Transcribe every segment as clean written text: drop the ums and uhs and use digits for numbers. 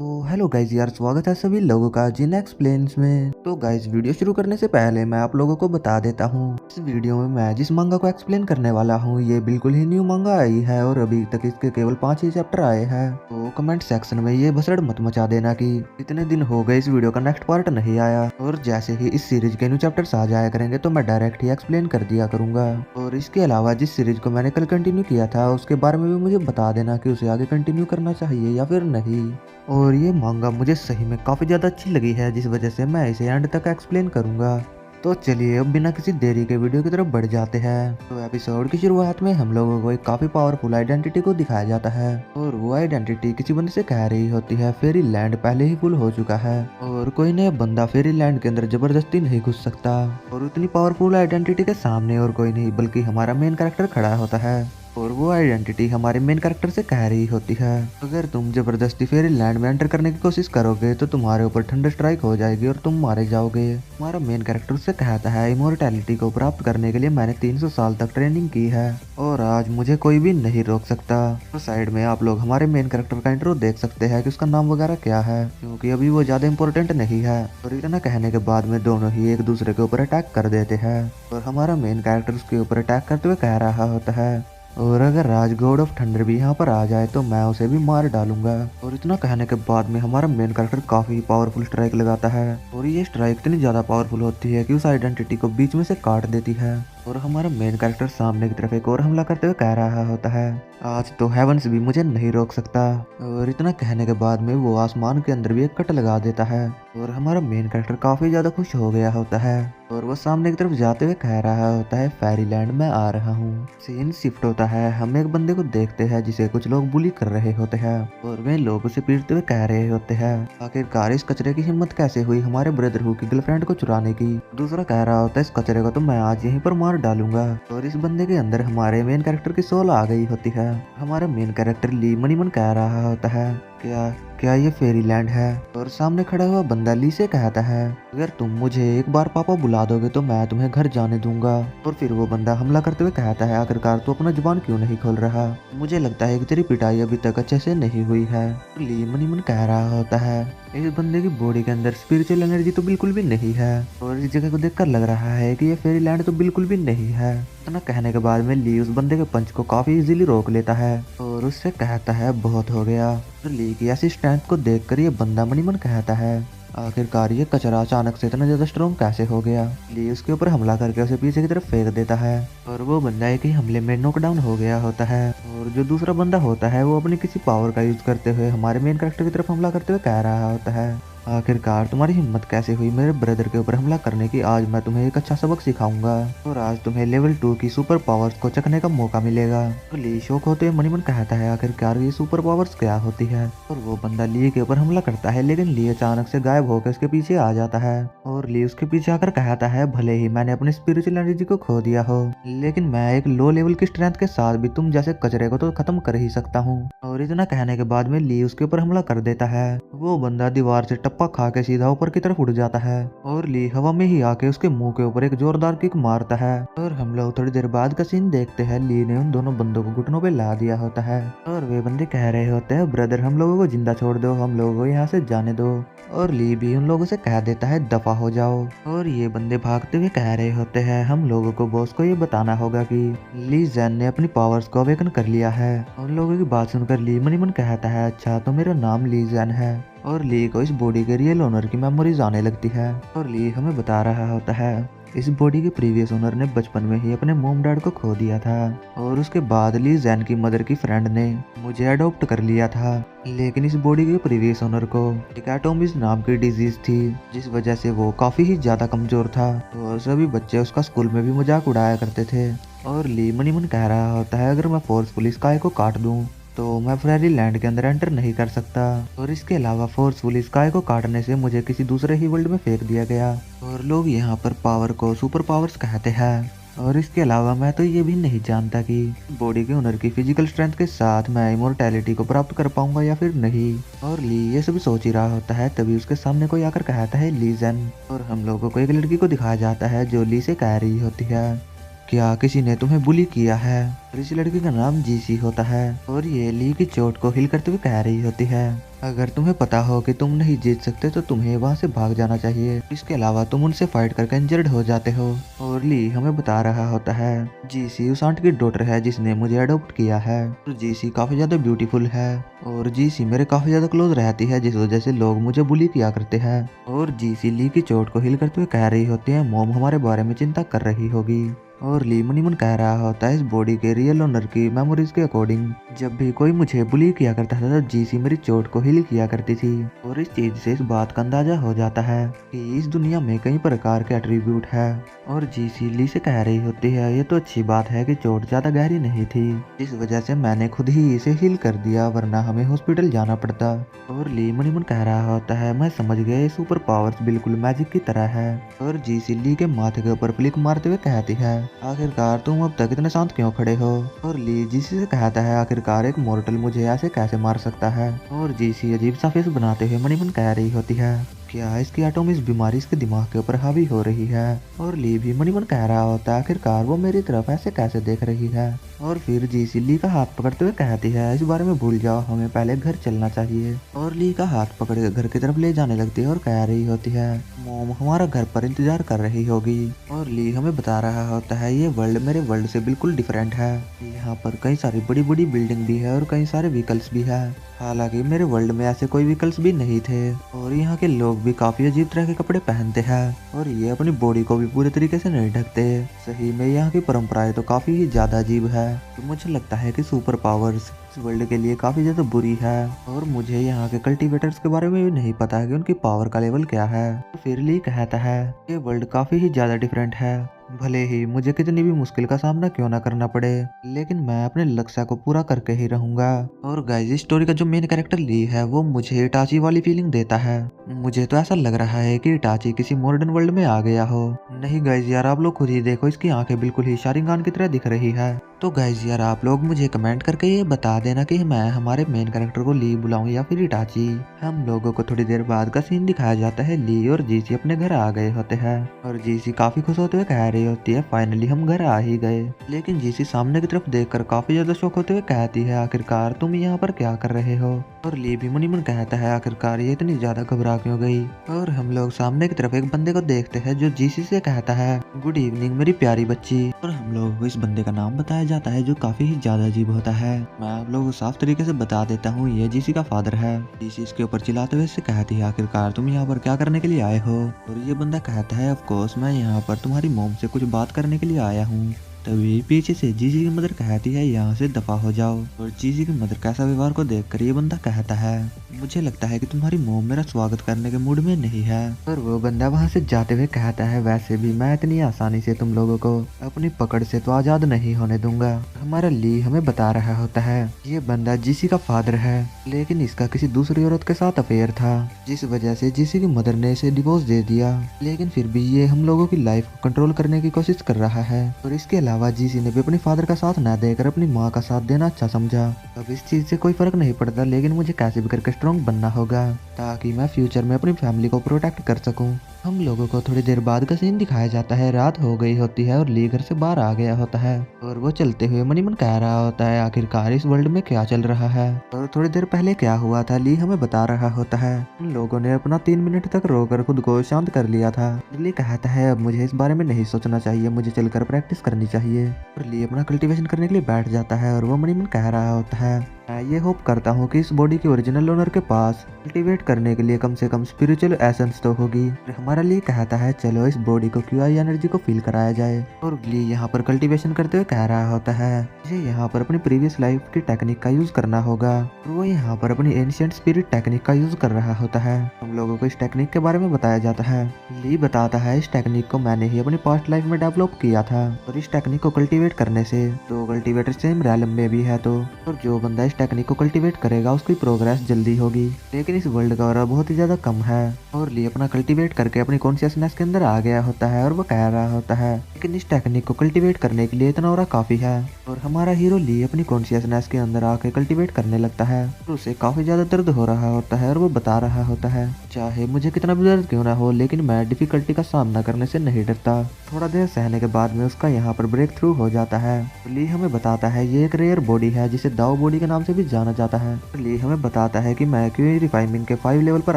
तो hello guys यार, स्वागत है सभी लोगों का जिन एक्सप्लेन्स में। तो गाइज वीडियो शुरू करने से पहले मैं आप लोगों को बता देता हूँ, इस वीडियो में मैं जिस मांगा को एक्सप्लेन करने वाला हूँ ये बिल्कुल ही न्यू मांगा आई है और अभी तक इसके केवल 5 ही चैप्टर आए हैं। तो कमेंट सेक्शन में ये भसड़ मत मचा देना कि इतने दिन हो गए इस वीडियो का नेक्स्ट पार्ट नहीं आया, और जैसे ही इस सीरीज के न्यू चैप्टर्स आ जाया करेंगे तो मैं डायरेक्ट ही एक्सप्लेन कर दिया करूंगा। और इसके अलावा जिस सीरीज को मैंने कल कंटिन्यू किया था उसके बारे में भी मुझे बता देना कि उसे आगे कंटिन्यू करना चाहिए या फिर नहीं। और ये मांगा मुझे सही में काफ़ी ज़्यादा अच्छी लगी है, जिस वजह से मैं इसे एंड तक एक्सप्लेन करूंगा। तो चलिए अब बिना किसी देरी के वीडियो की तरफ बढ़ जाते हैं। तो एपिसोड की शुरुआत में हम लोगों को एक काफ़ी पावरफुल आइडेंटिटी को दिखाया जाता है, और वो आइडेंटिटी किसी बंदे से कह रही होती है फेरी लैंड पहले ही फुल हो चुका है और कोई नया बंदा फेरी लैंड के अंदर जबरदस्ती नहीं घुस सकता। और उतनी पावरफुल आइडेंटिटी के सामने और कोई नहीं बल्कि हमारा मेन कैरेक्टर खड़ा होता है, और वो आइडेंटिटी हमारे मेन कैरेक्टर से कह रही होती है अगर तुम जबरदस्ती फेरी लैंड में एंटर करने की कोशिश करोगे तो तुम्हारे ऊपर थंडर स्ट्राइक हो जाएगी और तुम मारे जाओगे। हमारा मेन कैरेक्टर उससे कहता है इमोर्टैलिटी को प्राप्त करने के लिए मैंने 300 साल तक ट्रेनिंग की है और आज मुझे कोई भी नहीं रोक सकता। तो साइड में आप लोग हमारे मेन कैरेक्टर का इंट्रो देख सकते हैं कि उसका नाम वगैरह क्या है, क्योंकि अभी वो ज्यादा इंपॉर्टेंट नहीं है। और इतना कहने के बाद में दोनों ही एक दूसरे के ऊपर अटैक कर देते हैं, और हमारा मेन कैरेक्टर उसके ऊपर अटैक करते हुए कह रहा होता है और अगर राज गॉड ऑफ थंडर भी यहाँ पर आ जाए तो मैं उसे भी मार डालूंगा। और इतना कहने के बाद में हमारा मेन कैरेक्टर काफी पावरफुल स्ट्राइक लगाता है, और ये स्ट्राइक इतनी ज्यादा पावरफुल होती है कि उस आइडेंटिटी को बीच में से काट देती है। और हमारा मेन कैरेक्टर सामने की तरफ एक और हमला करते हुए कह रहा होता है आज तो हेवंस भी मुझे नहीं रोक सकता। और इतना कहने के बाद में वो आसमान के अंदर भी एक कट लगा देता है, और हमारा मेन कैरेक्टर काफी ज्यादा खुश हो गया होता है, और वो सामने की तरफ जाते हुए कह रहा होता है फेरीलैंड में आ रहा हूँ। सीन शिफ्ट होता है, हम एक बंदे को देखते हैं जिसे कुछ लोग बुली कर रहे होते हैं, और वे लोग उसे पीटते हुए कह रहे होते हैं आखिरकार इस कचरे की हिम्मत कैसे हुई हमारे ब्रदरहुड की गर्लफ्रेंड को चुराने की। दूसरा कह रहा होता है इस कचरे को तो मैं आज यहीं पर मार डालूंगा। और इस बंदे के अंदर हमारे मेन कैरेक्टर की सोल आ गई होती है। हमारा मेन कैरेक्टर ली मनी मन कह रहा होता है क्या क्या ये फेरीलैंड है। और सामने खड़ा हुआ बंदा ली से कहता है अगर तुम मुझे एक बार पापा बुला दोगे तो मैं तुम्हें घर जाने दूंगा। और फिर वो बंदा हमला करते हुए कहता है आखिरकार तू अपना जुबान क्यों नहीं खोल रहा, मुझे लगता है कि तेरी पिटाई अभी तक अच्छे से नहीं हुई है। ली मनी मन कह रहा होता है इस बंदे की बॉडी के अंदर स्पिरिचुअल एनर्जी तो बिल्कुल भी नहीं है, और इस जगह को देखकर लग रहा है कि ये फेरीलैंड तो बिल्कुल भी नहीं है। इतना कहने के बाद में ली उस बंदे के पंच को काफी इजीली रोक लेता है, और उससे कहता है बहुत हो गया। तो ली की ऐसी स्ट्रेंथ को देखकर ये बंदा मनी मन कहता है आखिरकार ये कचरा अचानक से इतना ज्यादा स्ट्रॉन्ग कैसे हो गया। ली उसके ऊपर हमला करके उसे पीछे की तरफ फेंक देता है, और वो बंदा एक ही हमले में नॉकडाउन हो गया होता है। और जो दूसरा बंदा होता है वो अपनी किसी पावर का यूज करते हुए हमारे मेन कैरेक्टर की तरफ हमला करते हुए कह रहा होता है आखिरकार तुम्हारी हिम्मत कैसे हुई मेरे ब्रदर के ऊपर हमला करने की, आज मैं तुम्हें एक अच्छा सबक सिखाऊंगा और आज तुम्हें लेवल 2 की सुपर पावर्स को चखने का मौका मिलेगा। तो ली शौक होते हुए मनीमन कहता है आखिरकार ये सुपर पावर्स क्या होती है। और वो बंदा ली के ऊपर हमला करता है, लेकिन ली अचानक से गायब होकर उसके पीछे आ जाता है, और ली उसके पीछे आकर कहता है भले ही मैंने अपनी स्पिरिचुअल एनर्जी को खो दिया हो, लेकिन मैं एक लो लेवल की स्ट्रेंथ के साथ भी तुम जैसे कचरे को तो खत्म कर ही सकता हूँ। और इतना कहने के बाद में ली उसके ऊपर हमला कर देता है। वो बंदा दीवार से टप्पा खा के सीधा ऊपर की तरफ उड़ जाता है, और ली हवा में ही आके उसके मुंह के ऊपर एक जोरदार किक मारता है। और हम लोग थोड़ी देर बाद का सीन देखते हैं, ली ने उन दोनों बंदों को घुटनों पे ला दिया होता है, और वे बंदे कह रहे होते हैं ब्रदर हम लोगों को जिंदा छोड़ दो, हम लोगों को यहाँ से जाने दो। और ली भी उन लोगों से कह देता है दफा हो जाओ। और ये बंदे भागते हुए कह रहे होते हैं हम लोगों को बॉस को ये बताना होगा कि ली जैन ने अपनी पावर्स को अवेकन कर लिया है। उन लोगों की बात सुनकर ली मनी मन कहता है अच्छा तो मेरा नाम ली जैन है। और ली को इस बॉडी के रियल ओनर की मेमोरीज आने लगती है, और ली हमें बता रहा होता है इस बॉडी के प्रीवियस ओनर ने बचपन में ही अपने मोम डैड को खो दिया था, और उसके बाद ली जैन की मदर की फ्रेंड ने मुझे अडॉप्ट कर लिया था। लेकिन इस बॉडी के प्रीवियस ओनर को डिकैटोमिस नाम की डिजीज थी, जिस वजह से वो काफी ही ज्यादा कमजोर था, और सभी बच्चे उसका स्कूल में भी मजाक उड़ाया करते थे। और ली मनी मन कह रहा होता है अगर मैं फोर्सफुली स्काई को काट दूं तो मैं फेरी लैंड के अंदर एंटर नहीं कर सकता, और इसके अलावा फोर्सफुली स्काई को काटने से मुझे किसी दूसरे ही वर्ल्ड में फेंक दिया गया, और लोग यहाँ पर पावर को सुपर पावर्स कहते हैं। और इसके अलावा मैं तो ये भी नहीं जानता कि बॉडी के ओनर की फिजिकल स्ट्रेंथ के साथ मैं इमोर्टैलिटी को प्राप्त कर पाऊंगा या फिर नहीं। और ली ये सब सोच ही रहा होता है, तभी उसके सामने कोई आकर कहता है लीजन, और हम लोगों को एक लड़की को दिखाया जाता है जो ली से कह रही होती है क्या किसी ने तुम्हें बुली किया है। और इस लड़की का नाम जीसी होता है, और ये ली की चोट को हिल करते हुए कह रही होती है अगर तुम्हें पता हो कि तुम नहीं जीत सकते तो तुम्हें वहाँ से भाग जाना चाहिए। इसके अलावा तुम उनसे फाइट करके इंजर्ड हो जाते हो। और ली हमें बता रहा होता है जीसी उस आंट की डॉटर है जिसने मुझे अडॉप्ट किया है। तो जीसी काफी ज्यादा ब्यूटीफुल है और जीसी मेरे काफी ज्यादा क्लोज रहती है, जिस वजह से लोग मुझे बुली किया करते हैं। और जीसी ली की चोट को हील करते हुए कह रही होती है मॉम हमारे बारे में चिंता कर रही होगी। और ली मनी मन कह रहा होता है इस बॉडी के रियल ओनर की मेमोरीज के अकॉर्डिंग जब भी कोई मुझे बुली किया करता था तो जीसी मेरी चोट को हील किया करती थी। और इस चीज से इस बात का अंदाजा हो जाता है कि इस दुनिया में कई प्रकार के एट्रीब्यूट है। और जीसी ली से कह रही होती है ये तो अच्छी बात है कि चोट ज्यादा गहरी नहीं थी, इस वजह से मैंने खुद ही इसे हील कर दिया, वरना हमें हॉस्पिटल जाना पड़ता। और ली मनी मन कह रहा होता है मैं समझ गया सुपर पावर्स बिल्कुल मैजिक की तरह है। और जीसी ली के माथे के ऊपर फ्लिक मारते हुए कहती है आखिरकार तुम अब तक इतने शांत क्यों खड़े हो। और ली जीसी से कहता है आखिरकार एक मॉर्टल मुझे ऐसे कैसे मार सकता है। और जीसी अजीब सा फेस बनाते हुए मणिमन कह रही होती है क्या इसकी एटॉम इस बीमारी इसके दिमाग के ऊपर हावी हो रही है। और ली भी मणिमन कह रहा होता है आखिरकार वो मेरी तरफ ऐसे कैसे देख रही है। और फिर जीसी ली का हाथ पकड़ते हुए कहती है इस बारे में भूल जाओ, हमें पहले घर चलना चाहिए। और ली का हाथ पकड़ के घर की तरफ ले जाने लगती है और कह रही होती है मॉम हमारा घर पर इंतजार कर रही होगी। और ली हमें बता रहा होता है ये वर्ल्ड मेरे वर्ल्ड से बिल्कुल डिफरेंट है, यहाँ पर कई सारी बड़ी बड़ी बिल्डिंग भी है और कई सारे व्हीकल्स भी है। हालांकि मेरे वर्ल्ड में ऐसे कोई व्हीकल्स भी नहीं थे। और यहाँ के लोग भी काफी अजीब तरह के कपड़े पहनते हैं और ये अपनी बॉडी को भी पूरे तरीके से नहीं ढकते। सही में यहाँ की परंपराएं तो काफी ही ज्यादा अजीब है। तो मुझे लगता है कि सुपर पावर्स इस वर्ल्ड के लिए काफी ज्यादा बुरी है। और मुझे यहाँ के कल्टीवेटर्स के बारे में भी नहीं पता है कि उनकी पावर का लेवल क्या है। तो फिर ली कहता है ये वर्ल्ड काफी ही ज्यादा डिफरेंट है, भले ही मुझे कितनी भी मुश्किल का सामना क्यों ना करना पड़े, लेकिन मैं अपने लक्ष्य को पूरा करके ही रहूंगा। और गाइस इस स्टोरी का जो मेन कैरेक्टर ली है वो मुझे इटाची वाली फीलिंग देता है। मुझे तो ऐसा लग रहा है कि इटाची किसी मॉडर्न वर्ल्ड में आ गया हो। नहीं गाइस यार आप लोग खुद ही देखो, इसकी आंखें बिल्कुल ही शारिंगान की तरह दिख रही है। तो गाइस यार आप लोग मुझे कमेंट करके ये बता देना कि मैं हमारे मेन कैरेक्टर को ली बुलाऊं या फिर इटाची। हम लोगों को थोड़ी देर बाद का सीन दिखाया जाता है, ली और जीसी अपने घर आ गए होते हैं और जीसी काफी खुश होते हुए कह रही होती है फाइनली हम घर आ ही गए। लेकिन जीसी सामने की तरफ देखकर काफी ज्यादा शौक होते हुए कहती है आखिरकार तुम यहाँ पर क्या कर रहे हो। और ली भी मनी मन कहता है आखिरकार ये इतनी ज्यादा घबरा क्यों गई। और हम लोग सामने की तरफ एक बंदे को देखते हैं जो जीसी से कहता है गुड इवनिंग मेरी प्यारी बच्ची। और हम लोगों को इस बंदे का नाम बताया जाता है जो काफी ही ज्यादा अजीब होता है। मैं आप लोगों को साफ तरीके से बता देता हूँ ये जीसी का फादर है। जीसी इसके ऊपर चिल्लाते हुए इससे कहती है आखिरकार तुम यहाँ पर क्या करने के लिए आए हो। और ये बंदा कहता है ऑफ कोर्स मैं यहाँ पर तुम्हारी मॉम से कुछ बात करने के लिए आया हूँ। तभी पीछे से जीजी की मदर कहती है यहाँ से दफा हो जाओ। और जीजी की मदर कैसा व्यवहार को देखकर ये बंदा कहता है मुझे लगता है कि तुम्हारी मोम मेरा स्वागत करने के मूड में नहीं है। और वो बंदा वहाँ से जाते हुए कहता है वैसे भी मैं इतनी आसानी से तुम लोगों को अपनी पकड़ से तो आजाद नहीं होने दूंगा। हमारा ली हमें बता रहा होता है ये बंदा जीसी का फादर है, लेकिन इसका किसी दूसरी औरत के साथ अफेयर था, जिस वजह से जीसी की मदर ने इसे डिवोर्स दे दिया। लेकिन फिर भी ये हम लोगों की लाइफ को कंट्रोल करने की कोशिश कर रहा है। और इसके अलावा जीसी ने भी अपने फादर का साथ न देकर अपनी माँ का साथ देना अच्छा समझा। अब इस चीज से कोई फर्क नहीं पड़ता, लेकिन मुझे कैसे भी करके स्ट्रॉन्ग बनना होगा ताकि मैं फ्यूचर में अपनी फैमिली को प्रोटेक्ट कर सकूं। हम लोगों को थोड़ी देर बाद का सीन दिखाया जाता है, रात हो गई होती है और ली घर से बाहर आ गया होता है और वो चलते हुए मनी मन कह रहा होता है आखिरकार इस वर्ल्ड में क्या चल रहा है और थोड़ी देर पहले क्या हुआ था ली हमें बता रहा होता है। उन लोगों ने अपना 3 मिनट तक रोकर खुद को शांत कर लिया था। ली कहता है अब मुझे इस बारे में नहीं सोचना चाहिए, मुझे चलकर प्रैक्टिस करनी चाहिए। और ली अपना कल्टीवेशन करने के लिए बैठ जाता है और वो मनी मन कह रहा होता है मैं ये होप करता हूँ कि इस बॉडी के ओरिजिनल ओनर के पास कल्टीवेट करने के लिए कम से कम स्पिरिचुअल एसेंस तो होगी। हमारा ली कहता है चलो इस बॉडी को क्यूआई एनर्जी को फील कराया जाए। और ली यहाँ पर कल्टीवेशन करते हुए कह रहा होता है मुझे यहाँ पर अपनी प्रीवियस लाइफ की टेक्निक का यूज करना होगा। और वो यहाँ पर अपनी एंशिएंट स्पिरिट टेक्निक का यूज कर रहा होता है। हम लोगों को इस टेक्निक के बारे में बताया जाता है। ली बताता है इस टेक्निक को मैंने ही अपनी पास्ट लाइफ में डेवलप किया था और इस टेक्निक को कल्टीवेट करने से 2 कल्टीवेटर सेम रैलम में भी है तो और जो बंदा इस टेक्निक को कल्टीवेट करेगा उसकी प्रोग्रेस जल्दी होगी। लेकिन इस वर्ल्ड का ऑरा बहुत ही ज्यादा कम है और ली अपना कल्टीवेट करके अपनी कॉन्शियसनेस के अंदर आ गया होता है और वो कह रहा होता है लेकिन इस टेक्निक को कल्टीवेट करने के लिए इतना ऑरा काफी है। और हमारा हीरो ली अपनी कॉन्शियसनेस के अंदर आके कल्टीवेट करने लगता है और उसे काफी ज्यादा दर्द हो रहा होता है और वो बता रहा होता है चाहे मुझे कितना भी दर्द क्यों ना हो, लेकिन मैं डिफिकल्टी का सामना करने से नहीं डरता। थोड़ा देर सहने के बाद में उसका यहाँ पर ब्रेक थ्रू हो जाता है। ली हमें बताता है ये एक रेयर बॉडी है जिसे दाओ बॉडी के नाम से भी जाना जाता है। ली हमें बताता है कि मैं क्यों रिफाइनिंग के 5 लेवल पर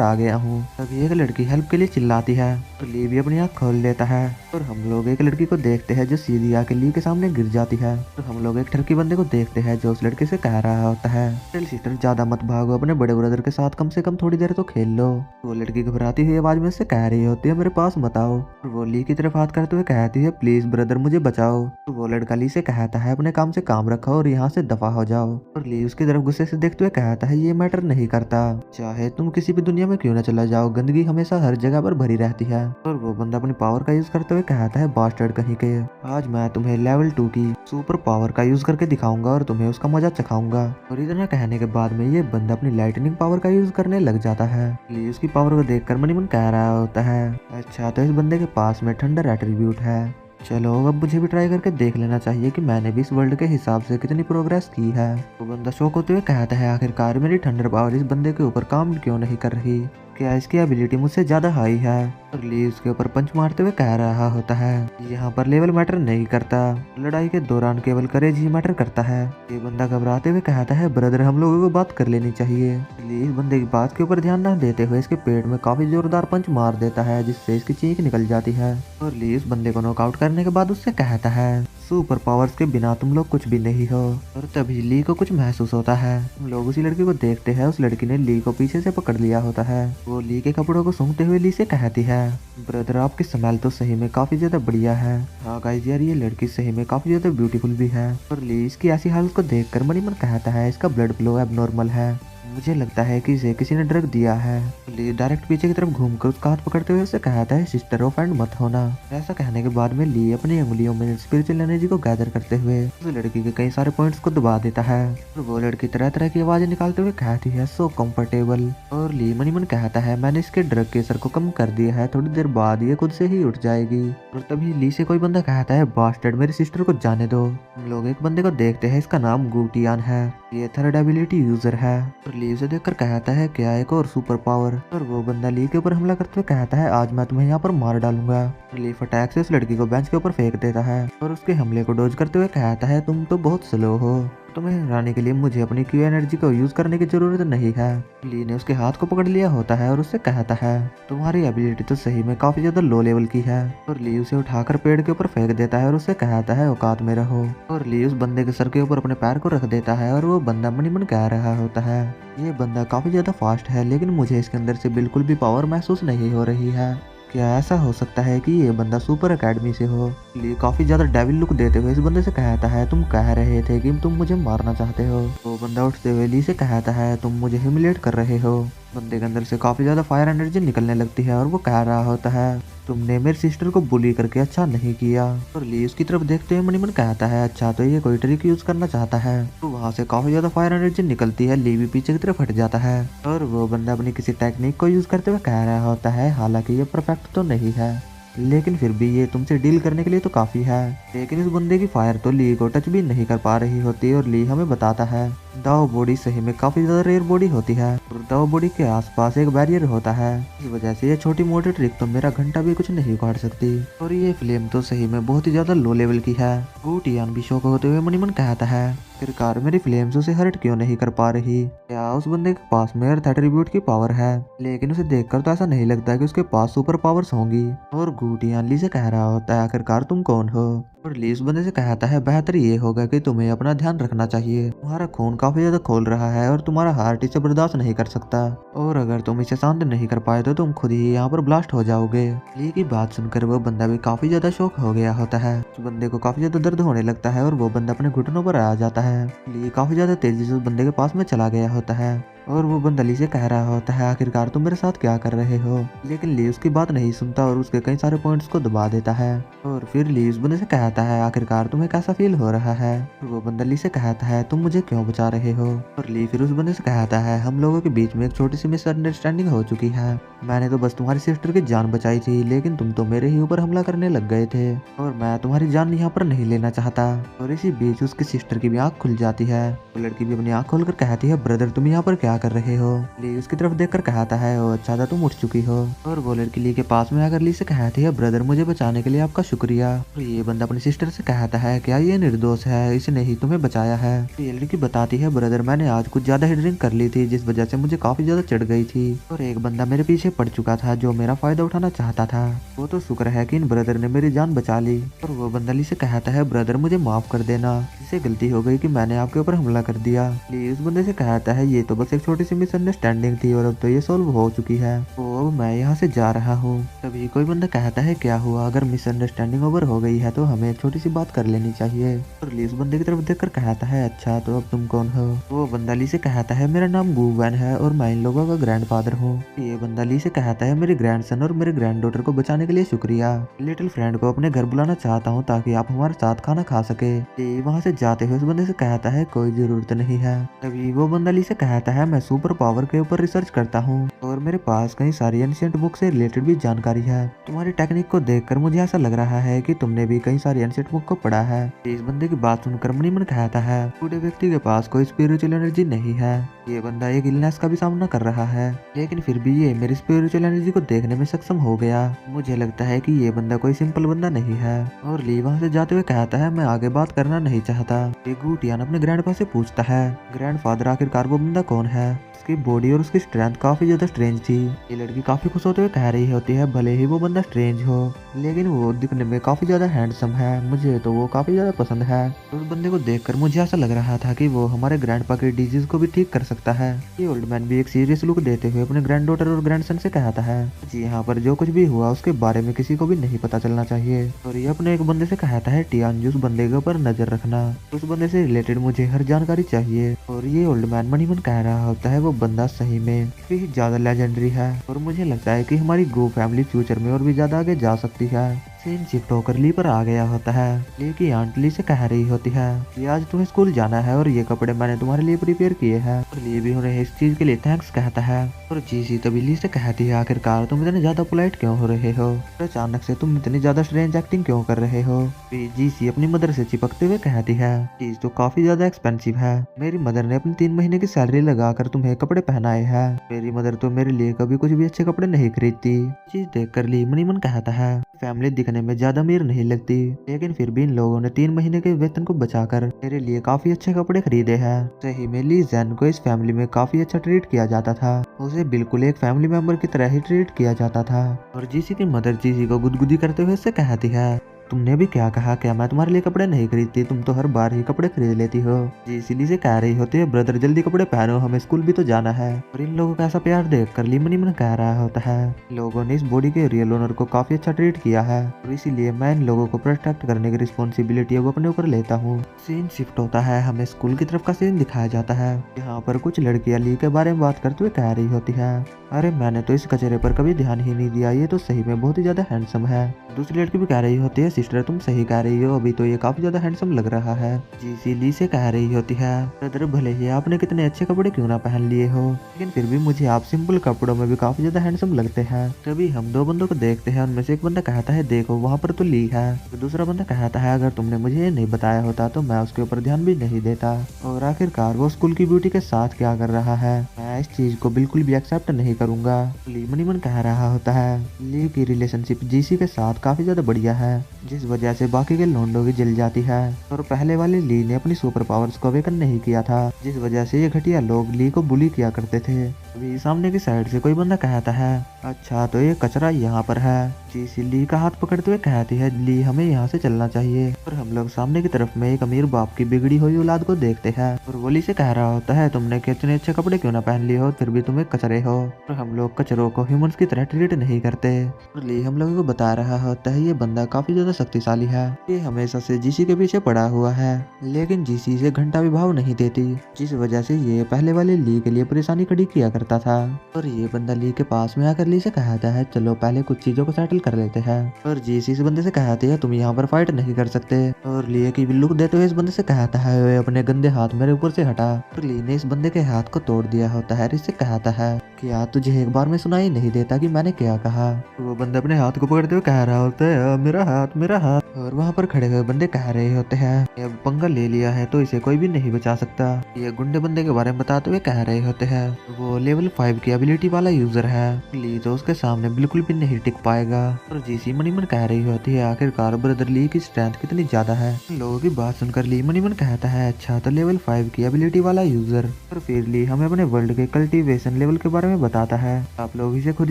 आ गया हूँ। तभी एक लड़की हेल्प के लिए चिल्लाती है तो ली भी अपनी आँख खोल लेता है और हम लोग एक लड़की को देखते हैं जो सीधी आके ली के सामने गिर जाती है। तो हम लोग एक ठरकी बंदे को देखते हैं जो उस लड़के से कह रहा होता है, लिटिल सिस्टर ज्यादा मत भागो, अपने बड़े ब्रदर के साथ कम से कम थोड़ी देर तो खेल लो। वो लड़की घबराती हुई आवाज में से कह रही होती है, मेरे पास मत आओ। और वो ली की तरफ हाथ करते हुए कहती है, प्लीज ब्रदर मुझे बचाओ। तो वो लड़का ली से कहता है, अपने काम से काम रखो और यहाँ से दफा हो जाओ। और ली उसकी तरफ गुस्से से देखते हुए कहता है, ये मैटर नहीं करता, चाहे तुम किसी भी दुनिया में क्यों न चला जाओ, गंदगी हमेशा हर जगह पर भरी रहती है। और वो बंदा अपनी पावर का यूज करते हुए कहता है, बास्टर्ड कहीं के, आज मैं तुम्हें लेवल 2 की सुपर पावर का यूज करके दिखाऊंगा और तुम्हें उसका मजा चखाऊंगा। और इतना कहने के बाद में ये बंदा अपनी लाइटनिंग पावर का यूज करने लग जाता है। ली उसकी पावर को देखकर मनी मन कह रहा होता है, अच्छा तो इस बंदे के पास में थंडर एट्रीब्यूट है, चलो अब मुझे भी ट्राई करके देख लेना चाहिए कि मैंने भी इस वर्ल्ड के हिसाब से कितनी प्रोग्रेस की है। वो बंदा शौक होते हुए कहता है, आखिरकार मेरी थंडर पावर इस बंदे के ऊपर काम क्यों नहीं कर रही, क्या इसकी एबिलिटी मुझसे ज्यादा हाई है। और ली उसके ऊपर पंच मारते हुए कह रहा होता है, यहाँ पर लेवल मैटर नहीं करता, लड़ाई के दौरान केवल करेज ही मैटर करता है। ये बंदा घबराते हुए कहता है, ब्रदर हम लोगों को बात कर लेनी चाहिए। ली इस बंदे की बात के ऊपर ध्यान न देते हुए इसके पेट में काफी जोरदार पंच मार देता है जिससे इसकी चीख निकल जाती है। और ली इस बंदे को नॉकआउट करने के बाद उससे कहता है, सुपर पावर्स के बिना तुम लोग कुछ भी नहीं हो। और तभी ली को कुछ महसूस होता है। हम लोग उसी लड़की को देखते हैं, उस लड़की ने ली को पीछे से पकड़ लिया होता है। वो ली के कपड़ों को सूंघते हुए ली से कहती है, ब्रदर आपकी स्मेल तो सही में काफी ज्यादा बढ़िया है। हाँ गाइस यार ये लड़की सही में काफी ज्यादा ब्यूटीफुल भी है। और ली इसकी ऐसी हालत को देखकर मनी मन कहता है, इसका ब्लड फ्लो एबनॉर्मल है, मुझे लगता है कि इसे किसी ने ड्रग दिया है। ली डायरेक्ट पीछे की तरफ घूमकर उसका हाथ पकड़ते हुए उससे कहता है, सिस्टर ऑफ एंड मत होना। ऐसा कहने के बाद में ली अपनी उंगलियों में स्पिरिचुअल एनर्जी को गैदर करते हुए उस लड़की के कई सारे पॉइंट्स को दबा देता है। और वो लड़की तरह तरह की आवाजें निकालते हुए कहती है, सो कंफर्टेबल। और ली मनी मन कहता है, मैंने इसके ड्रग के असर को कम कर दिया है, थोड़ी देर बाद ये खुद से ही उठ जाएगी। और तभी ली से कोई बंदा कहता है, बास्टर्ड मेरी सिस्टर को जाने दो। हम लोग एक बंदे को देखते हैं, इसका नाम गुटियान है, ये थर्ड एबिलिटी यूजर है। और ली उसे देखकर कहता है, क्या एक और सुपर पावर। और वो बंदा ली के ऊपर हमला करते हुए कहता है, आज मैं तुम्हें यहाँ पर मार डालूंगा। ली फटाक से उस लड़की को बेंच के ऊपर फेंक देता है और उसके हमले को डोज करते हुए कहता है, तुम तो बहुत स्लो हो, तुम्हें हराने के लिए मुझे अपनी क्यू एनर्जी को यूज करने की जरूरत नहीं है। ली ने उसके हाथ को पकड़ लिया होता है और उससे कहता है, तुम्हारी एबिलिटी तो सही में काफी ज्यादा लो लेवल की है। और ली उसे उठाकर पेड़ के ऊपर फेंक देता है और उससे कहता है, औकात में रहो। और ली उस बंदे के सर के ऊपर अपने पैर को रख देता है और वो बंदा मनी मन कह रहा होता है, ये बंदा काफी ज्यादा फास्ट है, लेकिन मुझे इसके अंदर से बिल्कुल भी पावर महसूस नहीं हो रही है। क्या ऐसा हो सकता है कि ये बंदा सुपर एकेडमी से हो। ली काफी ज्यादा डेविल लुक देते हुए इस बंदे से कहता है, तुम कह रहे थे कि तुम मुझे मारना चाहते हो। वो बंदा उठते हुए ली से कहता है, तुम मुझे ह्यूमिलेट कर रहे हो। बंदे के अंदर से काफी ज्यादा फायर एनर्जी निकलने लगती है और वो कह रहा होता है, तुमने मेरी सिस्टर को बुली करके अच्छा नहीं किया। और ली उसकी तरफ देखते हुए मनी मन कहता है, अच्छा तो ये कोई ट्रिक यूज करना चाहता है। तो वहाँ से काफी ज्यादा फायर एनर्जी निकलती है, ली भी पीछे की तरफ हट जाता है और वो बंदा अपनी किसी टेक्निक को यूज करते हुए कह रहा होता है, हालांकि ये परफेक्ट तो नहीं है, लेकिन फिर भी ये तुमसे डील करने के लिए तो काफी है। लेकिन इस बंदे की फायर तो ली को टच भी नहीं कर पा रही होती और ली हमें बताता है, दाओ बॉडी सही में काफी ज्यादा रेयर बॉडी होती है और दाओ बॉडी के आसपास एक बैरियर होता है, इस वजह से ये छोटी मोटी ट्रिक तो मेरा घंटा भी कुछ नहीं उखाड़ सकती। और ये फ्लेम तो सही में बहुत ही ज्यादा लो लेवल की है। गुटियान भी शौक होते हुए मनी मन कहता है, आखिरकार मेरी फ्लेम्स उसे हर्ट क्यों नहीं कर पा रही, क्या उस बंदे के पास में अर्थ एट्रीब्यूट की पावर है, लेकिन उसे देखकर तो ऐसा नहीं लगता कि उसके पास सुपर पावर्स होंगी। और गुटियान ली से कह रहा होता है, आखिरकार तुम कौन हो। और ली उस बंदे से कहता है, बेहतर ये होगा कि तुम्हें अपना ध्यान रखना चाहिए, तुम्हारा खून काफी ज्यादा खोल रहा है और तुम्हारा हार्ट इसे बर्दाश्त नहीं कर सकता, और अगर तुम इसे शांत नहीं कर पाए तो तुम खुद ही यहाँ पर ब्लास्ट हो जाओगे। ली की बात सुनकर वो बंदा भी काफी ज्यादा शौक हो गया होता है। उस बंदे को काफी ज्यादा दर्द होने लगता है और वो बंदा अपने घुटनों पर आ जाता है। ली काफी ज्यादा तेजी से उस बंदे के पास में चला गया होता है और वो बंदा ली से कह रहा होता है, आखिरकार तुम मेरे साथ क्या कर रहे हो। लेकिन ली उसकी बात नहीं सुनता और उसके कई सारे पॉइंट्स को दबा देता है। और फिर ली उस बंदे से कहता है, आखिरकार तुम्हें कैसा फील हो रहा है। और वो बंदा ली से कहता है, तुम मुझे क्यों बचा रहे हो। और ली फिर उस बंदे से कहता है, हम लोगों के बीच में एक छोटी सी मिसअंडरस्टैंडिंग हो चुकी है, मैंने तो बस तुम्हारी सिस्टर की जान बचाई थी, लेकिन तुम तो मेरे ही ऊपर हमला करने लग गए थे और मैं तुम्हारी जान यहाँ पर नहीं लेना चाहता। और इसी बीच उसकी सिस्टर की भी आंख खुल जाती है। वो लड़की भी अपनी आंख खोलकर कहती है, ब्रदर तुम यहाँ पर क्या क्या कर रहे हो। ली उसकी तरफ देखकर कहता है ओ अच्छा था तुम उठ चुकी हो। और वो लड़की ली के पास में आकर ली से कहती है ब्रदर मुझे बचाने के लिए आपका शुक्रिया। और ये बंदा अपनी सिस्टर से कहता है क्या ये निर्दोष है, इसने ही तुम्हें बचाया है। ये लड़की बताती है ब्रदर मैंने आज कुछ ज्यादा ही ड्रिंक कर ली थी जिस वजह से मुझे काफी ज्यादा चढ़ गई थी और एक बंदा मेरे पीछे पड़ चुका था जो मेरा फायदा उठाना चाहता था। वो तो शुक्र है कि इन ब्रदर ने मेरी जान बचा ली। और वो बंदा ली से कहता है ब्रदर मुझे माफ कर देना, इससे गलती हो गई कि मैंने आपके ऊपर हमला कर दिया। ली उस बंदे से कहता है ये तो बस एक छोटी सी मिसअंडरस्टैंडिंग थी और अब तो ये सॉल्व हो चुकी है, तो अब मैं यहाँ से जा रहा हूँ। तभी कोई बंदा कहता है क्या हुआ, अगर मिसअंडरस्टैंडिंग ओवर हो गई है तो हमें एक छोटी सी बात कर लेनी चाहिए। और ली उस बंदे की तरफ देखकर कहता है अच्छा तो अब तुम कौन हो। वो बंदा ली से कहता है मेरा नाम गुवैन है और मैं इन लोगों का ग्रैंडफादर हूँ। ये बंदा ली से कहता है मेरे ग्रैंडसन और मेरे ग्रैंडडॉटर को बचाने के लिए शुक्रिया। लिटिल फ्रेंड को अपने घर बुलाना चाहता हूँ ताकि आप हमारे साथ खाना खा सके। ली वहाँ से जाते हुए उस बंदे से कहता है कोई जरूरत नहीं है। तभी वो बंदा ली से कहता है मैं सुपर पावर के ऊपर रिसर्च करता हूँ और मेरे पास कई सारी एंशिएंट बुक से रिलेटेड भी जानकारी है। तुम्हारी टेक्निक को देखकर मुझे ऐसा लग रहा है कि तुमने भी कई सारी एंशिएंट बुक को पढ़ा है। इस बंदे की बात सुनकर मणिमन कहता है बूढ़े व्यक्ति के पास कोई स्पिरिचुअल एनर्जी नहीं है। ये बंदा एक इलनेस का भी सामना कर रहा है लेकिन फिर भी ये मेरी स्पिरिचुअल एनर्जी को देखने में सक्षम हो गया। मुझे लगता है कि ये बंदा कोई सिंपल बंदा नहीं है। और ली वहाँ से जाते हुए कहता है मैं आगे बात करना नहीं चाहता। ये गुटियान अपने ग्रैंडपा से पूछता है ग्रैंडफादर आखिरकार वो बंदा कौन है। उसकी बॉडी और उसकी स्ट्रेंथ काफी ज्यादा स्ट्रेंज थी। ये लड़की काफी खुश होते हुए कह रही होती है भले ही वो बंदा स्ट्रेंज हो लेकिन वो दिखने में काफी ज्यादा हैंडसम है, मुझे तो वो काफी ज्यादा पसंद है। उस बंदे को देखकर मुझे ऐसा लग रहा था कि वो हमारे ग्रैंडपा के डिजीज को भी ठीक कर सकता है। ये ओल्ड मैन भी एक सीरियस लुक देते हुए अपने ग्रैंडडॉटर और ग्रैंडसन से कहता है जी यहाँ पर जो कुछ भी हुआ उसके बारे में किसी को भी नहीं पता चलना चाहिए। और ये अपने एक बंदे से कहता है टियान उस बंदे के ऊपर नजर रखना, उस बंदे से रिलेटेड मुझे हर जानकारी चाहिए। और ये ओल्ड मैन मणिमन कह रहा होता है वो बंदा सही में काफी ज्यादा लेजेंडरी है और मुझे लगता है कि हमारी ग्रो फैमिली फ्यूचर में और भी ज्यादा आगे जा सकती है। सीन शिफ्ट होकर ली पर आ गया होता है। ली की आंट ली से कह रही होती है कि आज तुम्हें स्कूल जाना है और ये कपड़े मैंने तुम्हारे लिए प्रिपेयर किए हैं। और ली भी उन्हें इस चीज के लिए थैंक्स कहता है। और जीसी तभी ली से कहती है आखिरकार तुम इतने ज्यादा पोलाइट क्यों हो रहे हो, और अचानक से तुम इतनी ज्यादा स्ट्रेंज एक्टिंग क्यों कर रहे हो। जीसी अपनी मदर से चिपकते हुए कहती है चीज तो काफी ज्यादा एक्सपेंसिव है, मेरी मदर ने अपनी 3 महीने की सैलरी लगाकर तुम्हें कपड़े पहनाए हैं, मेरी मदर तो मेरे लिए कभी कुछ भी अच्छे कपड़े नहीं खरीदती। चीज देख कर ली मणिमन कहता है फैमिली दिखने में ज्यादा अमीर नहीं लगती लेकिन फिर भी इन लोगों ने 3 महीने के वेतन को बचाकर मेरे लिए काफी अच्छे कपड़े खरीदे हैं। सही में ली जैन को इस फैमिली में काफी अच्छा ट्रीट किया जाता था, उसे बिल्कुल एक फैमिली मेंबर की तरह ही ट्रीट किया जाता था। और जीसी की मदर जीसी को गुदगुदी करते हुए से कहती है तुमने भी क्या कहा, क्या मैं तुम्हारे लिए कपड़े नहीं खरीदती, तुम तो हर बार ही कपड़े खरीद लेती हो। जी इसीलिए से कह रही होती है ब्रदर जल्दी कपड़े पहनो हमें स्कूल भी तो जाना है। और इन लोगों का ऐसा प्यार देख कर ली मणिमन कह रहा होता है लोगों ने इस बॉडी के रियल ओनर को काफी अच्छा ट्रीट किया है और इसीलिए मैं इन लोगों को प्रोटेक्ट करने की रिस्पॉन्सिबिलिटी वो अपने ऊपर लेता हूँ। सीन शिफ्ट होता है, हमें स्कूल की तरफ का सीन दिखाया जाता है। यहाँ पर कुछ लड़कियां ली के बारे में बात करते हुए कह रही होती है अरे मैंने तो इस कचरे पर कभी ध्यान ही नहीं दिया, ये तो सही में बहुत ही ज्यादा हैंडसम है। दूसरी लड़की भी कह रही होती है सिस्टर तुम सही कह रही हो, अभी तो ये काफी ज्यादा हैंडसम लग रहा है। जीसी ली से कह रही होती है ब्रदर भले ही आपने कितने अच्छे कपड़े क्यों ना पहन लिए हो लेकिन फिर भी मुझे आप सिंपल कपड़ों में भी काफी ज्यादा हैंडसम लगते हैं। तभी हम 2 बंदों को देखते हैं, उनमें से एक बंदा कहता है देखो वहाँ पर तो ली है, तो दूसरा बंदा कहता है अगर तुमने मुझे ये नहीं बताया होता तो मैं उसके ऊपर ध्यान भी नहीं देता। और आखिरकार वो स्कूल की ब्यूटी के साथ क्या कर रहा है, मैं इस चीज को बिल्कुल भी एक्सेप्ट नहीं करूंगा। ली मणिमन कह रहा होता है ली की रिलेशनशिप जीसी के साथ काफी ज्यादा बढ़िया है जिस वजह से बाकी के लोंडों की जल जाती है। और पहले वाले ली ने अपनी सुपर पावर्स को अवेकन नहीं किया था जिस वजह से ये घटिया लोग ली को बुली किया करते थे। अभी सामने की साइड से कोई बंदा कहता है अच्छा तो ये कचरा यहाँ पर है। जीसी ली का हाथ पकड़ते हुए कहती है ली हमें यहाँ से चलना चाहिए। और हम लोग सामने की तरफ में एक अमीर बाप की बिगड़ी हुई औलाद को देखते हैं और वो ली से कह रहा होता है तुमने कितने अच्छे कपड़े क्यों ना पहन लिए हो फिर भी तुम्हें कचरे हो। और हम लोग कचरों को ह्यूमंस की तरह ट्रीट नहीं करते। और ली हम लोगों को बता रहा होता है ये बंदा काफी ज्यादा शक्तिशाली है, ये हमेशा से जीसी के पीछे पड़ा हुआ है लेकिन जीसी से घंटा भी भाव नहीं देती जिस वजह से ये पहले वाले ली के लिए परेशानी खड़ी किया करता था। और ये बंदा ली के पास में आकर ली से कहता है चलो पहले कुछ चीजों को सेटल कर लेते हैं। और जी इस बंदे से कहती है तुम यहाँ पर फाइट नहीं कर सकते। और ली की लुक देते हुए इस बंदे से कहता है वे अपने गंदे हाथ मेरे ऊपर से हटा। और ली ने इस बंदे के हाथ को तोड़ दिया होता है। इससे कहता है कि यार तुझे एक बार में सुनाई नहीं देता कि मैंने क्या कहा। वो बंदा अपने हाथ को पकड़ते हुए कह रहा होता है मेरा हाथ मेरा हाथ। और वहाँ पर खड़े हुए बंदे कह रहे होते हैं ये पंगा ले लिया है तो इसे कोई भी नहीं बचा सकता। ये गुंडे बंदे के बारे में बताते हुए कह रहे होते हैं वो लेवल 5 की एबिलिटी वाला यूजर है, ली तो उसके सामने बिल्कुल भी नहीं टिक पाएगा। और जीसी मनीमन कह रही होती है आखिरकार ब्रदर ली की स्ट्रेंथ कितनी ज्यादा है। लोगों की बात सुनकर ली मनीमन कहता है अच्छा तो लेवल 5 की एबिलिटी वाला यूजर। और फिर ली हमें अपने वर्ल्ड के कल्टीवेशन लेवल के बारे में बताता है। आप लोग इसे खुद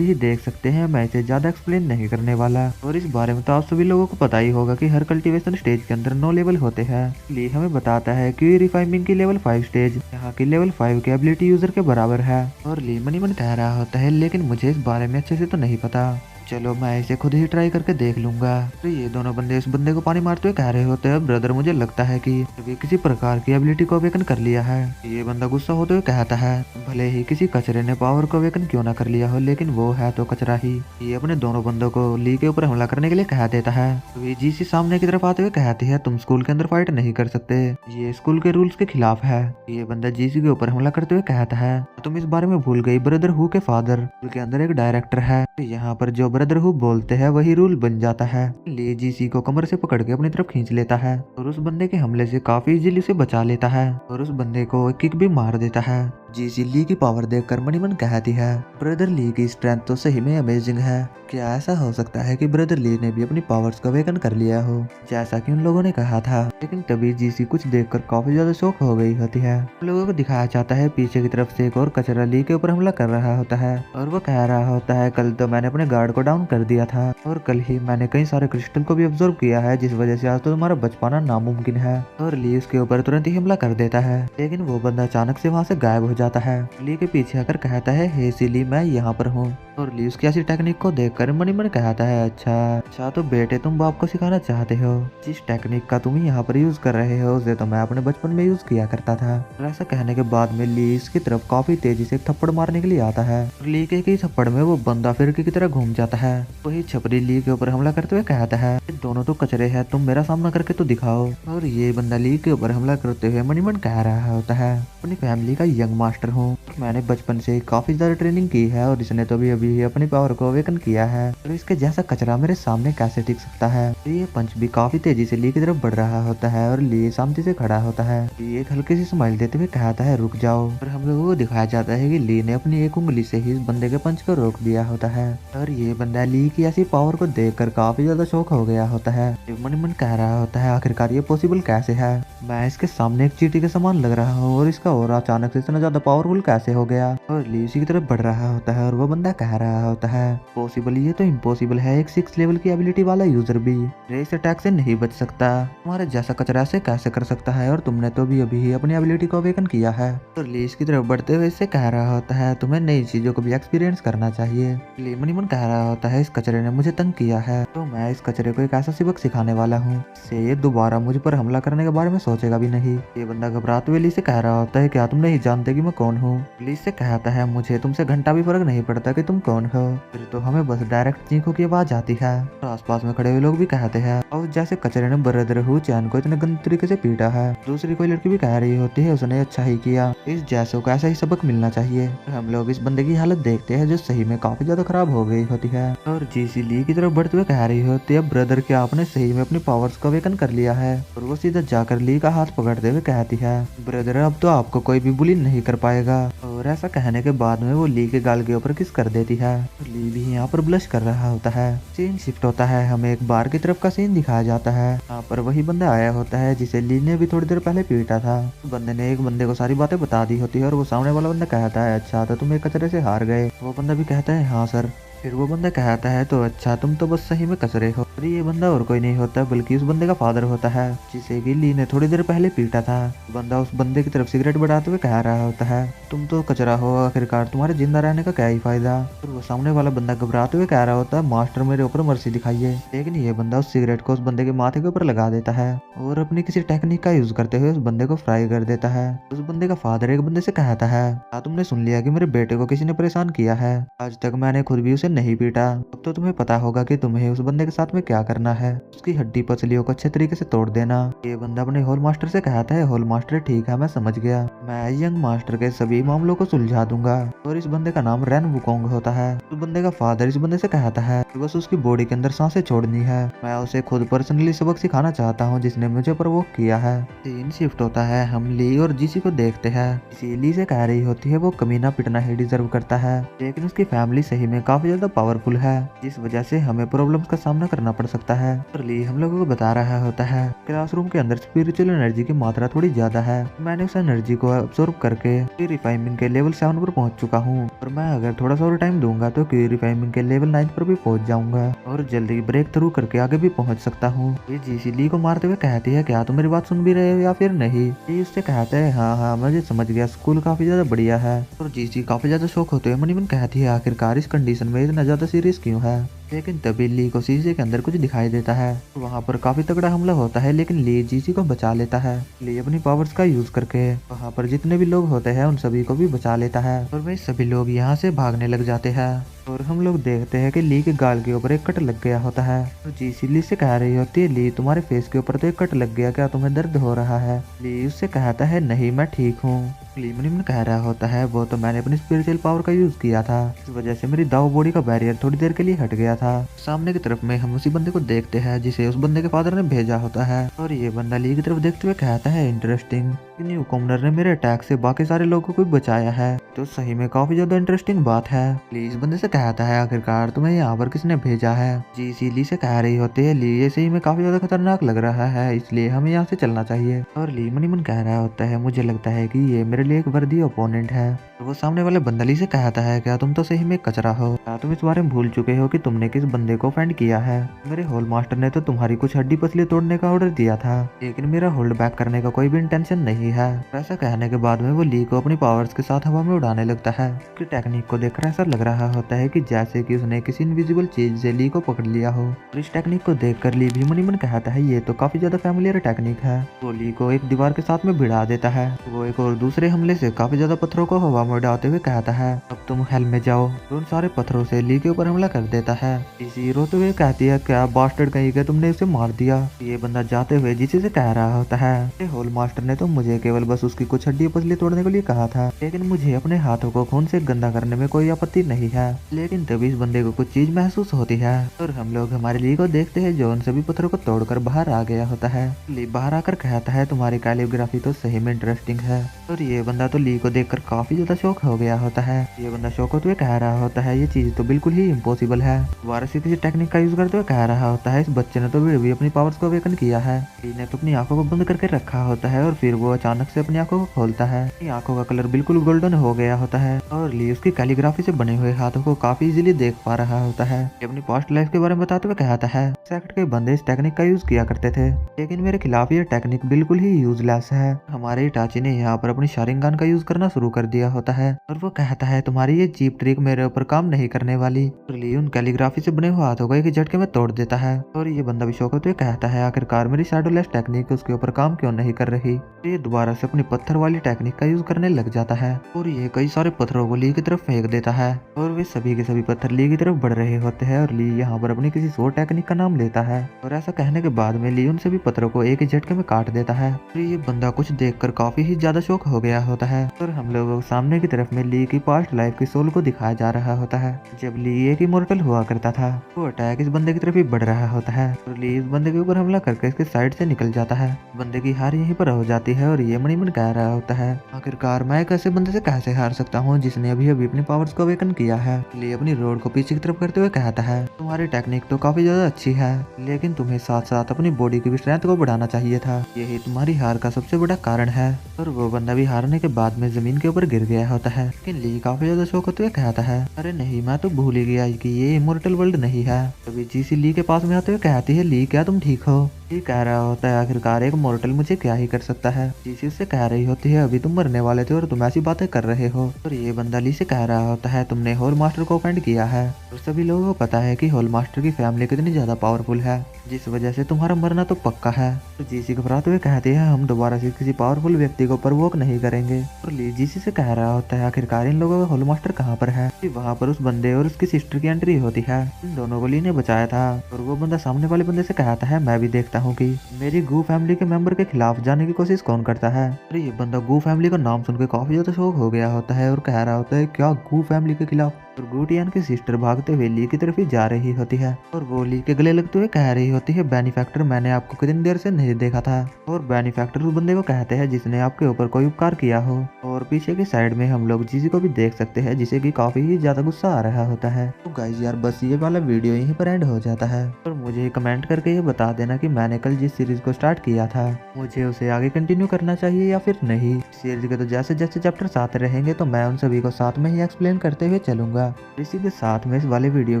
ही देख सकते हैं, मैं इसे ज्यादा एक्सप्लेन नहीं करने वाला। और इस बारे में तो आप सभी लोगों को पता ही होगा कि हर कल्टीवेशन स्टेज के अंदर 9 लेवल होते हैं। ली हमें बताता है कि रिफाइनिंग की लेवल 5 स्टेज यहाँ की लेवल 5 के एबिलिटी यूजर के बराबर है। और ली मनीमन कह रहा होता है लेकिन मुझे इस बारे में अच्छे से तो नहीं पता, चलो मैं इसे खुद ही ट्राई करके देख लूंगा। तो ये दोनों बंदे इस बंदे को पानी मारते हुए कह रहे होते हैं ब्रदर मुझे लगता है कि अभी किसी प्रकार की एबिलिटी को अवेकन कर लिया है। ये बंदा गुस्सा होते हुए कहता है भले ही किसी कचरे ने पावर को अवेकन क्यों ना कर लिया हो लेकिन वो है तो कचरा ही। ये अपने दोनों बंदों को ली के ऊपर हमला करने के लिए कह देता है। वे जीसी सामने की तरफ आते हुए कहती है तुम स्कूल के अंदर फाइट नहीं कर सकते, ये स्कूल के रूल्स के खिलाफ है। ये बंदा जीसी के ऊपर हमला करते हुए कहता है तुम इस बारे में भूल गई ब्रदर हु के फादर के अंदर एक डायरेक्टर है, यहाँ पर जो ब्रदर हु बोलते है वही रूल बन जाता है। ली जीसी को कमर से पकड़ के अपनी तरफ खींच लेता है और उस बंदे के हमले से काफी इजीली उसे बचा लेता है और उस बंदे को एक किक भी मार देता है। जीसी ली की पावर देखकर मनीमन कहती है ब्रदर ली की स्ट्रेंथ तो सही में अमेजिंग है, क्या ऐसा हो सकता है कि ब्रदर ली ने भी अपनी पावर्स को अवेकन कर लिया हो जैसा कि उन लोगों ने कहा था। लेकिन तभी जीसी कुछ देखकर काफी ज्यादा शॉक हो गई होती है। उन लोगों को दिखाया जाता है पीछे की तरफ से एक और कचरा ली के ऊपर हमला कर रहा होता है और वो कह रहा होता है कल तो मैंने अपने गार्ड को डाउन कर दिया था और कल ही मैंने कई सारे क्रिस्टल को भी ऑब्जर्व किया है जिस वजह से आज तो तुम्हारा बच पाना नामुमकिन है। और ली उसके ऊपर तुरंत ही हमला कर देता है लेकिन वो बंदा अचानक से वहाँ से गायब हो जाता है। ली के पीछे आकर कहता है हे सिली मैं यहाँ पर हूँ। और ली उसकी ऐसी टेक्निक को देखकर मनीमन कहता है अच्छा तो बेटे तुम बाप को सिखाना चाहते हो, जिस टेक्निक का तुम यहाँ पर यूज कर रहे हो उसे तो मैं अपने बचपन में यूज किया करता था। और ऐसा कहने के बाद में ली इसकी तरफ काफी तेजी से थप्पड़ मारने के लिए आता है और ली के ही थप्पड़ में वो बंदा फिरकी की तरह घूम जाता है। वही छपरी ली के ऊपर हमला करते हुए कहता है दोनों तो कचरे हैं, तुम मेरा सामना करके तो दिखाओ। और ये बंदा ली के ऊपर हमला करते हुए मनीमन कह रहा होता है अपनी फैमिली का यंग मास्टर हूँ, मैंने बचपन से काफी ज्यादा ट्रेनिंग की है और इसने तो अभी अपनी पावर को अवेकन किया है और इसके जैसा कचरा मेरे सामने कैसे टिक सकता है। तो ये पंच भी काफी तेजी से ली की तरफ बढ़ रहा होता है और ली शांति से खड़ा होता है। ली एक हल्की सी स्माइल देते हुए कहता है रुक जाओ। और हम लोगों को दिखाया जाता है कि ली ने अपनी एक उंगली से ही इस बंदे के पंच को रोक दिया होता है और ये बंदा ली की ऐसी पावर को देखकर काफी ज्यादा शौक हो गया होता है। मन मन कह रहा होता है आखिरकार ये पॉसिबल कैसे है, मैं इसके सामने एक चींटी के समान लग रहा हूँ और इसका और अचानक से इतना ज्यादा पावरफुल कैसे हो गया। और ली उसी की तरफ बढ़ रहा होता है और वो बंदा कह रहा होता है पॉसिबल ये तो इम्पॉसिबल है, एक 6 लेवल की एबिलिटी वाला यूजर भी रेस अटैक से नहीं बच सकता, तुम्हारे जैसा कचरा से कैसे कर सकता है और तुमने तो भी अभी अपनी एबिलिटी को अवेकन किया है। तो ली इसकी तरफ बढ़ते हुए इससे कह रहा होता है तुम्हें नई चीजों को भी एक्सपीरियंस करना चाहिए। ली मनीमन कह रहा होता है इस कचरे ने मुझे तंग किया है तो मैं इस कचरे को एक ऐसा सबक सिखाने वाला हूँ से ये दोबारा मुझ पर हमला करने के बारे में सोचेगा भी नहीं। ये बंदा घबराते हुए ली से कह रहा होता है क्या तुम नहीं जानते कि मैं कौन हूँ। ली से कहता है मुझे तुमसे घंटा भी फर्क नहीं पड़ता कि तुम कौन हो, फिर तो हमें बस डायरेक्ट चीखों की आवाज आती है। और आसपास में खड़े हुए लोग भी कहते हैं और जैसे कचरे ने ब्रदर हु चैन को इतने गंदे तरीके से पीटा है। दूसरी कोई लड़की भी कह रही होती है उसने अच्छा ही किया, इस जैसों को ऐसा ही सबक मिलना चाहिए। हम लोग इस बंदे की हालत देखते हैं जो सही में काफी ज्यादा खराब हो गई होती है। और जीसी ली की तरफ बढ़ते हुए कह रही होती है ब्रदर क्या आपने सही में अपनी पावर्स को अवेकन कर लिया है। और वो सीधा जाकर ली का हाथ पकड़ते हुए कहती है ब्रदर अब तो आपको कोई भी बुली नहीं कर पाएगा। और ऐसा कहने के बाद में वो ली के गाल के ऊपर किस कर देती है। ली भी यहाँ पर ब्लश कर रहा होता है। सीन शिफ्ट होता है, हमें एक बार की तरफ का सीन दिखाया जाता है। यहाँ पर वही बंदा आया होता है जिसे ली ने भी थोड़ी देर पहले पीटा था। बंदे ने एक बंदे को सारी बातें बता दी होती है और वो सामने वाला बंदा कहता है अच्छा तो तुम एक कचरे से हार गए। वो बंदा भी कहता है हाँ सर। फिर वो बंदा कहता है तो अच्छा तुम तो बस सही में कचरे हो। और ये बंदा और कोई नहीं होता बल्कि उस बंदे का फादर होता है जिसे कि ली ने थोड़ी देर पहले पीटा था। बंदा उस बंदे की तरफ सिगरेट बढ़ाते हुए कह रहा होता है तुम तो कचरा हो, आखिरकार तुम्हारे जिंदा रहने का क्या ही फायदा। और वो सामने वाला बंदा घबराते हुए कह रहा होता है मास्टर मेरे ऊपर मर्सी दिखाइए। लेकिन ये बंदा उस सिगरेट को उस बंदे के माथे के ऊपर लगा देता है और अपनी किसी टेक्निक का यूज करते हुए उस बंदे को फ्राई कर देता है। उस बंदे का फादर एक बंदे से कहता है क्या तुमने सुन लिया कि मेरे बेटे को किसी ने परेशान किया है, आज तक मैंने खुद भी उसे नहीं पीटा अब तो तुम्हें पता होगा कि तुम्हें उस बंदे के साथ में क्या करना है, उसकी हड्डी पसलियों को अच्छे तरीके से तोड़ देना। ये बंदा अपने होल मास्टर से कहता है, होल मास्टर ठीक है मैं समझ गया, मैं यंग मास्टर के सभी मामलों को सुलझा दूंगा। और इस बंदे का नाम रेन वुकोंग होता है। उस बंदे का फादर इस बंदे से कहता है कि बस उसकी बॉडी के अंदर सांसें छोड़नी है, मैं उसे खुद पर्सनली सबक सिखाना चाहता हूँ जिसने मुझे प्रवोक किया है। सीन शिफ्ट होता है, हम ली और जीसी को देखते हैं। इसी ली से कह रही होती है वो कमीना पिटना ही डिजर्व करता है, लेकिन उसकी फैमिली सही में काफी ज्यादा पावरफुल है, जिस वजह से हमें प्रॉब्लम्स का सामना करना पड़ सकता है। और ली हम लोगों को बता रहा होता है क्लासरूम के अंदर स्पिरिचुअल एनर्जी की मात्रा थोड़ी ज्यादा है, मैंने उस एनर्जी को अब्सॉर्ब करके रिफाइनिंग के लेवल 7 पर पहुंच चुका हूँ, और मैं अगर थोड़ा सा और टाइम दूंगा तो रिफाइनिंग के लेवल 9 पर भी पहुंच जाऊंगा और जल्दी ब्रेक थ्रू करके आगे भी पहुंच सकता हूँ। ये जीसी ली को मारते हुए कहती है क्या तुम मेरी बात सुन भी रहे हो या फिर नहीं। ये उससे कहता है हाँ हाँ मुझे समझ गया, स्कूल काफी ज्यादा बढ़िया है। और जीसी काफी ज्यादा शौक होते हुए मनी मन कहती है आखिरकार इस कंडीशन में इतना ज्यादा सीरियस क्यों है। लेकिन तभी ली को शीशे के अंदर कुछ दिखाई देता है, वहाँ पर काफी तगड़ा हमला होता है, लेकिन ली जीसी को बचा लेता है। ली अपनी पावर्स का यूज करके वहाँ पर जितने भी लोग होते हैं उन सभी को भी बचा लेता है, और वे सभी लोग यहाँ से भागने लग जाते हैं। और हम लोग देखते हैं कि ली के गाल के ऊपर एक कट लग गया होता है, और जीसी ली से कह रही होती है ली तुम्हारे फेस के ऊपर तो एक कट लग गया, क्या तुम्हें दर्द हो रहा है। ली उससे कहता है नहीं मैं ठीक हूँ। ली मन कह रहा होता है वो तो मैंने अपनी स्पिरिचुअल पावर का यूज किया था, इस वजह से मेरी दाव बॉडी का बैरियर थोड़ी देर के लिए हट गया था। सामने की तरफ में हम उसी बंदे को देखते हैं जिसे उस बंदे के फादर ने भेजा होता है, और ये बंदा ली की तरफ देखते हुए कहता है इंटरेस्टिंग, न्यू कॉमनर ने मेरे अटैक से बाकी सारे लोगों को भी बचाया है, तो सही में काफी ज्यादा इंटरेस्टिंग बात है। ली इस बंदे से कहता है आखिरकार तुम्हें यहाँ पर किसने भेजा है। जीसी ली से कह रही होती है ली ये सही में काफी ज्यादा खतरनाक लग रहा है, इसलिए हमें यहाँ से चलना चाहिए। और ली मनी मन कह रहा होता है मुझे लगता है कि ये मेरे लिए एक वर्दी ओपोनेंट है। तो वो सामने वाले बंदा ली से कहता है क्या तुम तो सही में कचरा हो, क्या तुम इस बारे में भूल चुके हो कि तुमने किस बंदे को ऑफेंड किया है। मेरे होल मास्टर ने तो तुम्हारी कुछ हड्डी पसली तोड़ने का ऑर्डर दिया था, लेकिन मेरा होल्ड बैक करने का कोई भी इंटेंशन नहीं है। ऐसा कहने के बाद में वो ली को अपनी पावर्स के साथ हवा में उड़ाने लगता है। उसकी टेक्निक को देखकर ऐसा लग रहा होता है कि जैसे कि उसने किसी इनविजिबल चीज से ली को पकड़ लिया हो। और इस टेक्निक को देखकर ली भी मनी मन कहता है ये तो काफी ज्यादा फैमिलियर टेक्निक है। वो ली को एक दीवार के साथ में भिड़ा देता है। वो एक और दूसरे हमले से काफी ज्यादा पत्थरों को हवा में उड़ाते हुए कहता है अब तुम हेल में जाओ। उन सारे पत्थरों से ली के ऊपर हमला कर देता है। इसी रोते हुए कहती है क्या बास्टर्ड कहीं के तुमने उसे मार दिया। ये बंदा जाते हुए जिसे से कह रहा होता है होल मास्टर ने तो मुझे केवल बस उसकी कुछ हड्डी पसली तोड़ने के लिए कहा था, लेकिन मुझे अपने हाथों को खून से गंदा करने में कोई आपत्ति नहीं है। लेकिन तभी इस बंदे को कुछ चीज महसूस होती है, और हम लोग हमारे ली को देखते हैं जो उन सभी पत्थरों को तोड़कर बाहर आ गया होता है। ली बाहर आकर कहता है तुम्हारी कैलिग्राफी तो सही में इंटरेस्टिंग है। और ये बंदा तो ली को देखकर काफी ज्यादा शौक हो गया होता है। ये बंदा शौक होते हुए कह रहा होता है ये चीज तो बिल्कुल ही इम्पॉसिबल है। दोबारा से किसी टेक्निक का यूज करते हुए कह रहा होता है इस बच्चे ने तो भी अपनी पावर्स को अवेकन किया है। ली ने तो अपनी आंखों को बंद करके रखा होता है, और फिर वो अचानक से अपनी आंखों को खोलता है। अपनी आंखों का कलर बिल्कुल गोल्डन हो गया होता है, और ली उसकी कैलीग्राफी से बने हुए हाथों को काफी इजीली देख पा रहा होता है। अपनी पास्ट लाइफ के बारे में बताते हुए कहता है सेक्ट के बंदे इस टेक्निक का यूज किया करते थे, लेकिन मेरे खिलाफ ये टेक्निक बिल्कुल ही यूजलेस है। हमारे इटाची ने यहाँ पर अपनी शारिंगान का यूज करना शुरू कर दिया होता है, और वो कहता है तुम्हारी ये चीप ट्रिक मेरे ऊपर काम नहीं करने वाली। और ली उन कैलीग्राफी से बने हुए हाथों को एक झटके में तोड़ देता है। और ये बंदा भी शौक होते हुए कहता है आखिरकार मेरी शैडोलेस टेक्निक उसके ऊपर काम क्यों नहीं कर रही। ये दोबारा से अपनी पत्थर वाली टेक्निक का यूज करने लग जाता है, और ये कई सारे पत्थरों को ली की तरफ फेंक देता है, और वे सभी के सभी पत्थर ली की तरफ बढ़ रहे होते हैं। और ली यहाँ पर अपनी किसी और टेक्निक का नाम लेता है, और ऐसा कहने के बाद में ली उन सभी पत्थरों को एक ही झटके में काट देता है। और ये बंदा कुछ देखकर काफी ही ज्यादा शौक हो गया होता है। और हम लोगों को सामने की तरफ में ली की पास्ट लाइफ की सोल को दिखाया जा रहा होता है। जब ली एक इमोर्टल हुआ करता था, वो अटैक इस बंदे की तरफ ही बढ़ रहा होता है, और ली इस बंदे के ऊपर हमला करके इसके साइड से निकल जाता है। बंदे की हार यहीं पर हो जाती है, और ये मनी मन कह रहा होता है आखिरकार मैं एक ऐसे बंदे से कैसे हार सकता हूँ जिसने अभी अभी अपनी पावर्स को अवेकन किया है। ली अपनी रोड को पीछे की तरफ करते हुए कहता है तुम्हारी टेक्निक तो काफी ज्यादा अच्छी है, लेकिन तुम्हें साथ साथ अपनी बॉडी की भी स्ट्रेंथ को बढ़ाना चाहिए था, यही तुम्हारी हार का सबसे बड़ा कारण है। और वो बंदा भी हारने के बाद में जमीन के ऊपर गिर गया होता है, लेकिन ली काफी ज्यादा शौक होते हुए कहता है अरे नहीं मैं तो भूल ही गया कि ये इमोर्टल वर्ल्ड नहीं है। तभी जीसी ली के पास में आते हुए कहती है ली क्या तुम ठीक हो। ये कह रहा होता है आखिरकार एक मॉर्टल मुझे क्या ही कर सकता है। जीसी उससे कह रही होती है अभी तुम मरने वाले थे और तुम ऐसी बातें कर रहे हो। और ये बंदा ली से कह रहा होता है तुमने होल मास्टर को ऑफेंड किया है और सभी लोगों को पता है कि होल मास्टर की फैमिली कितनी ज्यादा पावरफुल है, जिस वजह से तुम्हारा मरना तो पक्का है। तो जीसी घबराते हुए कहते हैं हम दोबारा से किसी पावरफुल व्यक्ति को प्रवोक नहीं करेंगे। और ली जीसी से कह रहा होता है आखिरकार इन लोगों का होल मास्टर कहाँ पर है। वहाँ पर उस बंदे और उसकी सिस्टर की एंट्री होती है। इन दोनों को ली ने बचाया था और वो बंदा सामने वाले बंदे से कहता है मैं भी देखता हूँ कि मेरी गू फैमिली के मेंबर के खिलाफ जाने की कोशिश कौन करता है। और ये बंदा गू फैमिली का नाम सुनकर काफी ज्यादा शौक हो गया होता है और कह रहा होता है क्या गू फैमिली के खिलाफ। और गुटियन की सिस्टर भागते हुए ली की तरफ ही जा रही होती है और वो ली के गले लगते हुए कह रही होती है बेनिफैक्टर मैंने आपको कितनी देर से नहीं देखा था। और बेनिफैक्टर उस बंदे को कहते हैं जिसने आपके ऊपर कोई उपकार किया हो। और पीछे की साइड में हम लोग जीसी को भी देख सकते हैं जिसे की काफी ही ज्यादा गुस्सा आ रहा होता है। तो गाइस यार बस ये वाला वीडियो यहीं पर एंड हो जाता है। और मुझे कमेंट करके ये बता देना कि मैंने कल जिस सीरीज को स्टार्ट किया था मुझे उसे आगे कंटिन्यू करना चाहिए या फिर नहीं। सीरीज के तो जैसे जैसे चैप्टर्स आते रहेंगे तो मैं उन सभी को साथ में ही एक्सप्लेन करते हुए चलूंगा। इसी के साथ में इस वाले वीडियो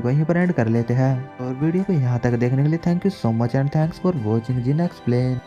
को यहीं पर एंड कर लेते हैं। और वीडियो को यहाँ तक देखने के लिए thank you so much and thanks for watching जिन एक्सप्लेन।